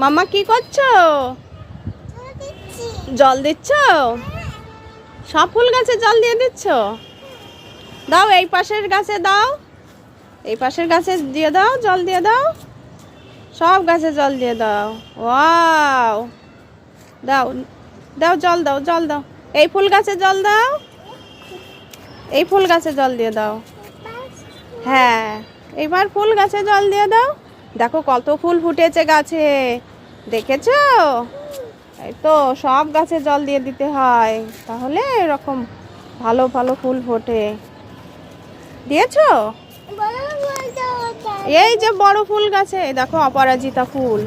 মাম্মা কি করছো? জল দিচ্ছ? সব ফুল গাছে জল দিয়ে দিচ্ছ? দাও, এই পাশের গাছে দাও, এই পাশের গাছে দিয়ে দাও, জল দিয়ে দাও, সব গাছে জল দিয়ে দাও। ওয়াও, দাও দাও, জল দাও, জল দাও। এই ফুল গাছে জল দাও, এই ফুল গাছে জল দিয়ে দাও। হ্যাঁ, এবার ফুল গাছে জল দিয়ে দাও। দেখো কত ফুল ফুটেছে গাছে, দেখেছো? এই তো সব গাছে জল দিয়ে দিতে হয়, তাহলে এরকম ভালো ভালো ফুল ফোটে। দিয়েছো? এই যে বড় ফুল গাছে দেখো অপরাজিতা ফুল,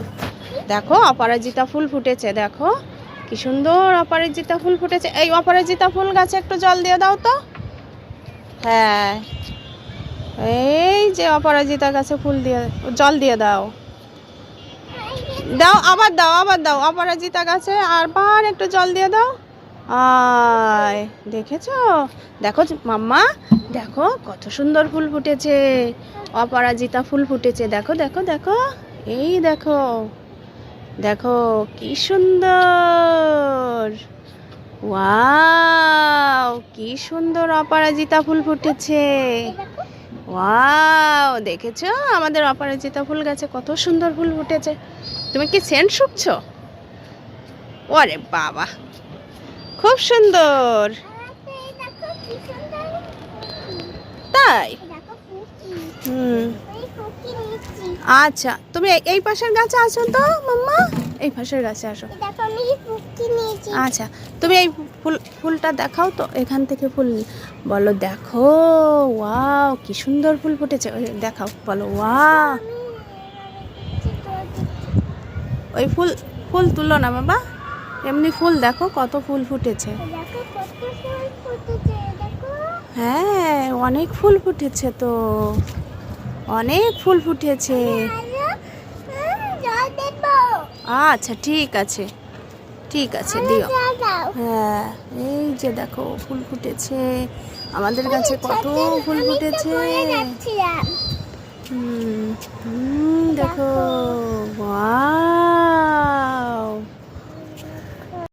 দেখো অপরাজিতা ফুল ফুটেছে, দেখো কি সুন্দর অপরাজিতা ফুল ফুটেছে। এই অপরাজিতা ফুল গাছে একটু জল দিয়ে দাও তো। হ্যাঁ, এই যে অপরাজিতা গাছে ফুল দিয়ে জল দিয়ে দাও। দাও, আবার দাও, আবার দাও, অপরাজিতা গাছে আবার একটু জল দিয়ে দাও। আয়, দেখেছো? দেখো মাম্মা, দেখো কত সুন্দর ফুল ফুটেছে, অপরাজিতা ফুল ফুটেছে। দেখো দেখো দেখো, এই দেখো, দেখো কি সুন্দর। ওয়াও, কি সুন্দর অপরাজিতা ফুল ফুটেছে। ওয়াও, দেখেছো আমাদের অপরাজিতা ফুল গাছে কত সুন্দর ফুল ফুটেছে। তুমি কি সেন্ট শুকছো? ওরে বাবা, খুব সুন্দর। তাই? আচ্ছা, তুমি এই পাশের গাছে আসো তো মাম্মা, এই পাশের গাছে আসো। আচ্ছা, তুমি এই ফুলটা দেখাও তো, এখান থেকে ফুল বলো। দেখো, ওয়াও কি সুন্দর ফুল ফুটেছে, দেখাও, বলো ওয়াও। ওই ফুল ফুল তুলো না বাবা, এমনি ফুল দেখো কত ফুল ফুটেছে। হ্যাঁ, অনেক ফুল ফুটেছে তো, অনেক ফুল ফুটেছে। আচ্ছা ঠিক আছে, ঠিক আছে, দিও। হ্যাঁ, এই যে দেখো ফুল ফুটেছে, আমাদের কাছে কত ফুল ফুটেছে। দেখো, ওয়াও।